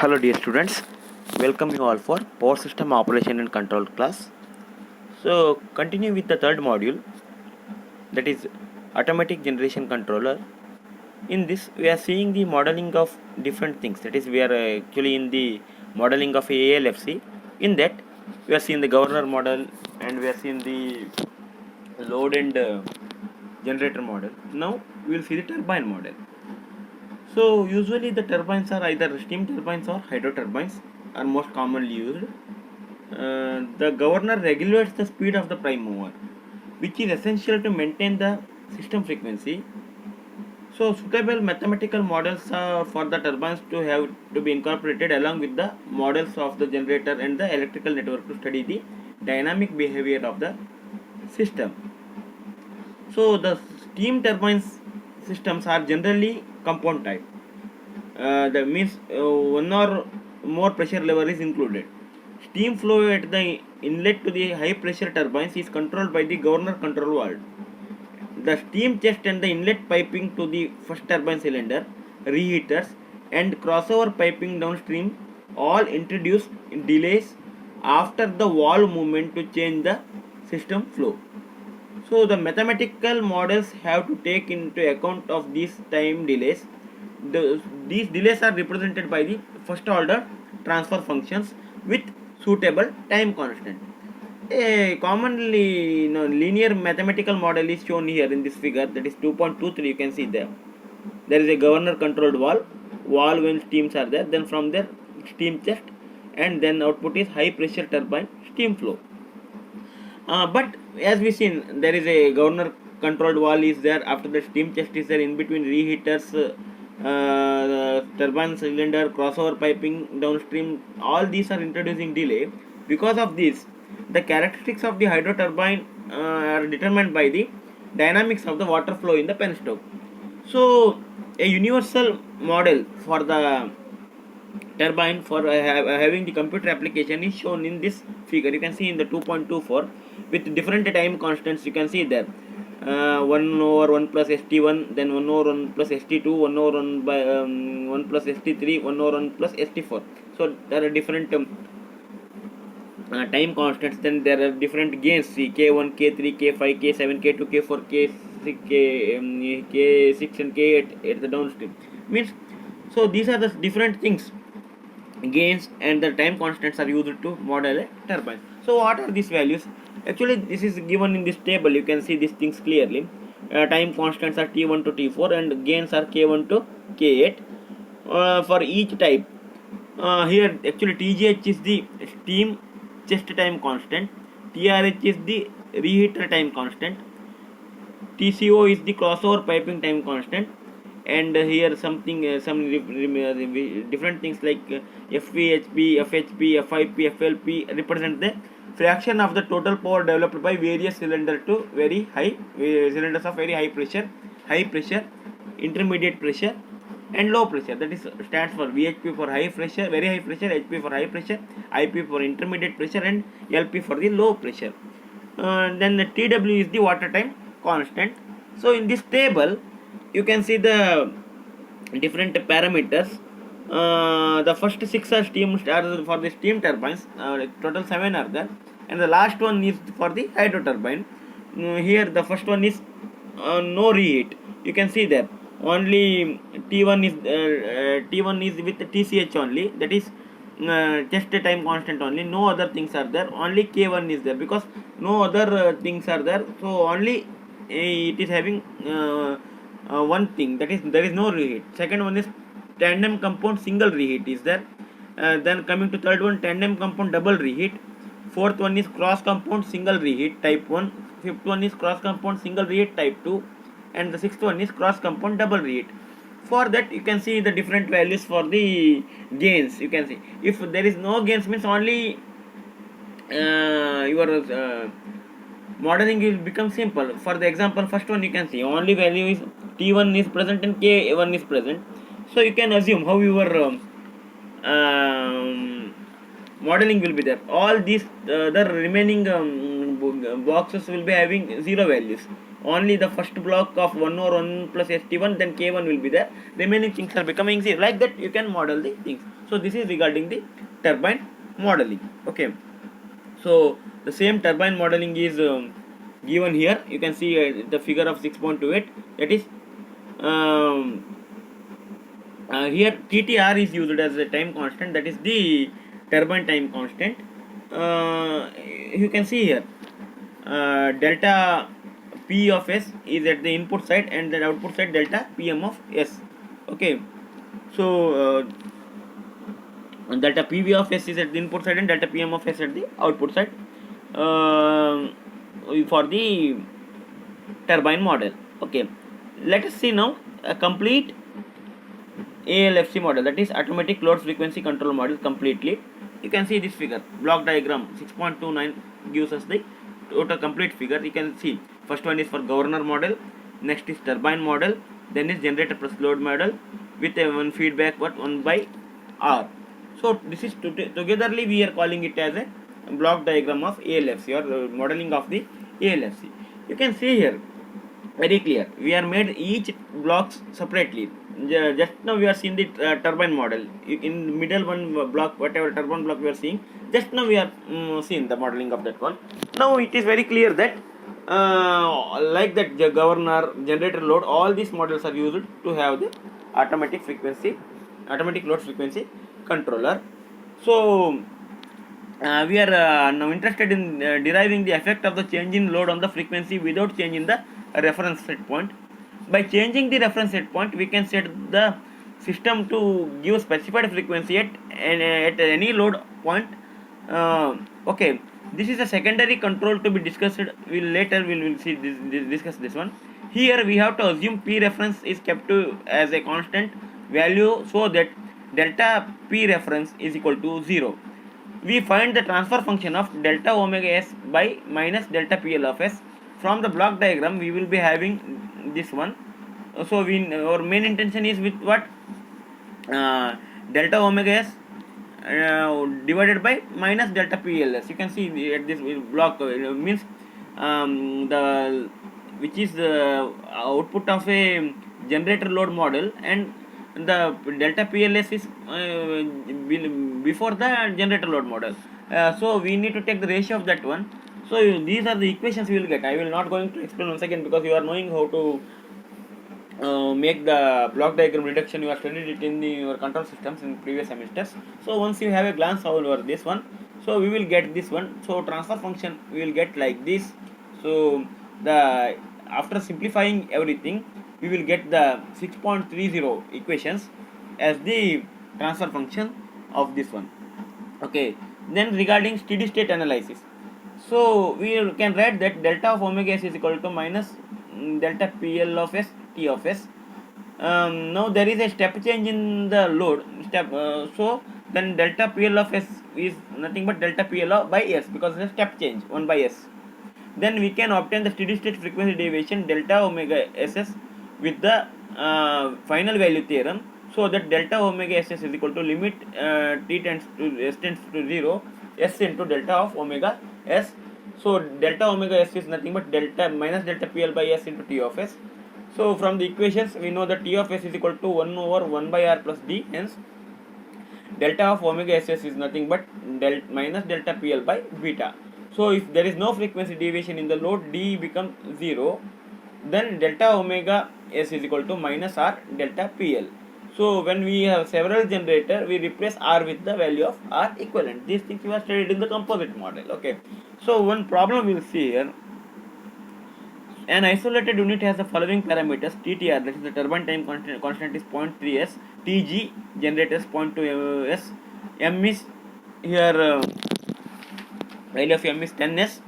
Hello dear students, welcome you all for Power System Operation and Control class. So continue with the third module, that is Automatic Generation Controller. In this we are seeing the modeling of different things, that is we are actually in the modeling of ALFC. In that we are seeing the governor model and we are seeing the load and generator model. Now we will see the turbine model. So usually the turbines are either steam turbines or hydro turbines are most commonly used. The governor regulates the speed of the prime mover, which is essential to maintain the system frequency. So suitable mathematical models for the turbines to have to be incorporated along with the models of the generator and the electrical network to study the dynamic behavior of the system. So the steam turbines systems are generally compound type. That means one or more pressure lever is included. Steam flow at the inlet to the high pressure turbines is controlled by the governor control valve. The steam chest and the inlet piping to the first turbine cylinder, reheaters, and crossover piping downstream all introduce delays after the valve movement to change the system flow. So the mathematical models have to take into account of these time delays. These delays are represented by the first order transfer functions with suitable time constant. A commonly linear mathematical model is shown here in this figure, that is 2.23. You can see there. There is a governor controlled valve when steams are there, then from there steam chest, and then output is high pressure turbine steam flow. But as we seen, there is a governor controlled valve is there, after the steam chest is there, in between reheaters, turbine cylinder, crossover piping downstream, all these are introducing delay. Because of this, the characteristics of the hydro turbine are determined by the dynamics of the water flow in the penstoke. So a universal model for the turbine for having the computer application is shown in this figure. You can see in the 2.24 with different time constants. You can see there 1 over 1 plus st1, then 1 over 1 plus st2, 1 over 1 by 1 plus st3, 1 over 1 plus st4. So there are different time constants. Then there are different gains, see k1, k3, k5, k7, k2, k4, k6, k6 and k8 at the downstream. Means, so these are the different things, gains, and the time constants are used to model a turbine. So what are these values? Actually this is given in this table. You can see these things clearly. Time constants are t1 to t4 and gains are k1 to k8 for each type. Here actually TGH is the steam chest time constant, TRH is the reheater time constant, TCO is the crossover piping time constant, and here something some different things like FVHP, FHP, FIP, FLP represent the fraction of the total power developed by various cylinders to very high cylinders of very high pressure, intermediate pressure, and low pressure. That is stands for VHP for high pressure, very high pressure, HP for high pressure, IP for intermediate pressure, and LP for the low pressure. Then the TW is the water time constant. So in this table you can see the different parameters. The first 6 are for the steam turbines, total 7 are there, and the last one is for the hydro turbine. Here the first one is no reheat. You can see there only T1 is with TCH only, that is just a time constant only, no other things are there, only K1 is there because no other things are there. So only it is having one thing, that is there is no reheat. Second one is tandem compound single reheat is there. Then coming to third one, tandem compound double reheat. Fourth one is cross compound single reheat type 1. Fifth one is cross compound single reheat type 2, and the sixth one is cross compound double reheat. For that you can see the different values for the gains. You can see if there is no gains means only your modeling will become simple. For the example first one, you can see only value is T1 is present and K1 is present. So you can assume how your modeling will be there. All these the remaining boxes will be having 0 values. Only the first block of 1 or 1 plus st1, then k1 will be there. Remaining things are becoming 0. Like that you can model the things. So this is regarding the turbine modeling. Okay. So the same turbine modeling is given here. You can see the figure of 6.28. That is here TTR is used as a time constant. That is the turbine time constant. You can see here delta P of S is at the input side and the output side delta PM of S. Okay. So delta PV of S is at the input side and delta PM of S at the output side for the turbine model. Okay, let us see now a complete ALFC model, that is automatic load frequency control model completely. You can see this figure, block diagram 6.29 gives us the total complete figure. You can see first one is for governor model, next is turbine model, then is generator plus load model with a one feedback 1 by R. So this is togetherly we are calling it as a block diagram of ALFC or modeling of the ALFC. You can see here very clear, we are made each blocks separately. Just now we are seeing the turbine model. In middle one block, whatever turbine block we are seeing, just now we are seeing the modeling of that one. Now it is very clear that like that the governor, generator load, all these models are used to have the automatic load frequency controller. So we are now interested in deriving the effect of the change in load on the frequency without changing the reference set point. By changing the reference set point, we can set the system to give specified frequency at any load point. Okay, this is a secondary control to be discussed. We will see discuss this one. Here we have to assume P reference is kept to as a constant value so that delta P reference is equal to 0. We find the transfer function of delta omega S by minus delta PL of S. From the block diagram we will be having this one. So our main intention is with what, delta omega S divided by minus delta PLS. You can see at this block means the which is the output of a generator load model, and the delta PLS is before the generator load model. So we need to take the ratio of that one. So these are the equations we will get. I will not going to explain once again because you are knowing how to make the block diagram reduction. You have studied it in your control systems in previous semesters. So once you have a glance over this one, so we will get this one. So transfer function we will get like this. So the after simplifying everything, we will get the 6.30 equations as the transfer function of this one. Okay, then regarding steady state analysis, so we can write that delta of omega S is equal to minus delta PL of S T of S. Now there is a step change in the load so then delta PL of S is nothing but delta PL by S because it's a step change 1 by S. Then we can obtain the steady state frequency deviation delta omega SS with the final value theorem, so that delta omega SS is equal to limit t tends to 0 S into delta of omega S. So delta omega S is nothing but delta minus delta PL by S into T of S. So from the equations we know that T of S is equal to 1 over 1 by R plus D, hence delta of omega SS is nothing but minus delta PL by beta. So if there is no frequency deviation in the load, D becomes 0, then delta omega S is equal to minus R delta PL. So when we have several generator, we replace R with the value of R equivalent. These things we have studied in the composite model. Okay. So one problem we will see here. An isolated unit has the following parameters: TTR, that is the turbine time constant is 0.3s, TG generator is 0.2s, M is here value of M is 10s,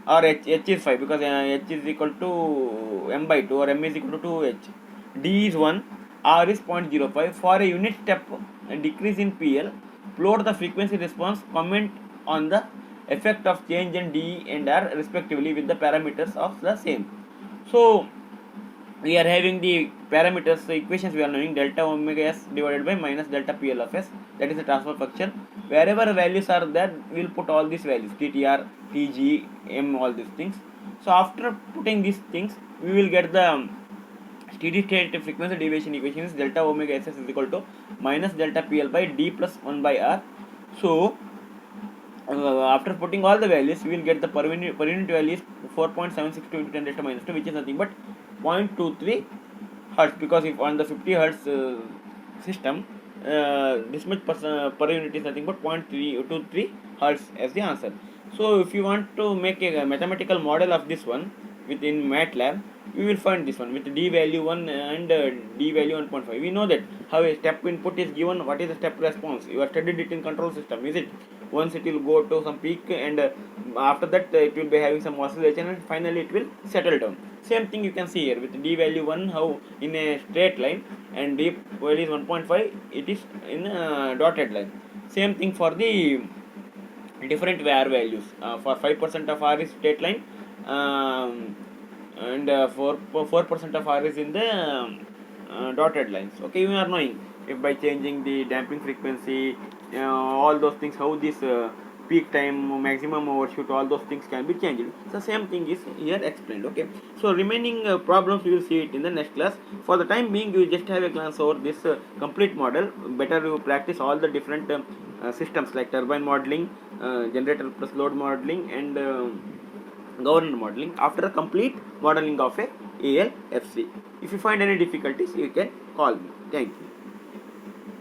or H is 5 because H is equal to M by 2 or M is equal to 2H. D is 1, R is 0.05. For a unit step decrease in PL, plot the frequency response, comment on the effect of change in D and R respectively with the parameters of the same. So we are having the parameters, so equations we are knowing delta omega s divided by minus delta PL of s, that is the transfer function. Wherever values are there, we will put all these values, TTR, TG, M, all these things. So after putting these things, we will get the steady state frequency deviation equation is delta omega ss is equal to minus delta PL by d plus 1 by r. So after putting all the values, we will get the per unit value is 4.762 into 10 raised to minus 2, which is nothing but 0.23 hertz, because if on the 50 hertz system, this much per unit is nothing but 0.323 hertz as the answer. So if you want to make a mathematical model of this one within MATLAB, we will find this one with d value 1 and d value 1.5. We know that how a step input is given, what is the step response. You have studied it in control system, is it? Once it will go to some peak, and after that it will be having some oscillation, and finally it will settle down. Same thing you can see here with d value 1, how in a straight line, and d value is 1.5, it is in a dotted line. Same thing for the different var values. For 5% of r is straight line, and 4% of r is in the dotted lines. Okay, we are knowing if by changing the damping frequency, all those things, how this peak time, maximum overshoot, all those things can be changed. So same thing is here explained. Okay, so remaining problems we will see it in the next class. For the time being, you just have a glance over this complete model. Better you practice all the different systems like turbine modeling, generator plus load modeling, and governor modeling after a complete modeling of a ALFC. If you find any difficulties, you can call me. Thank you.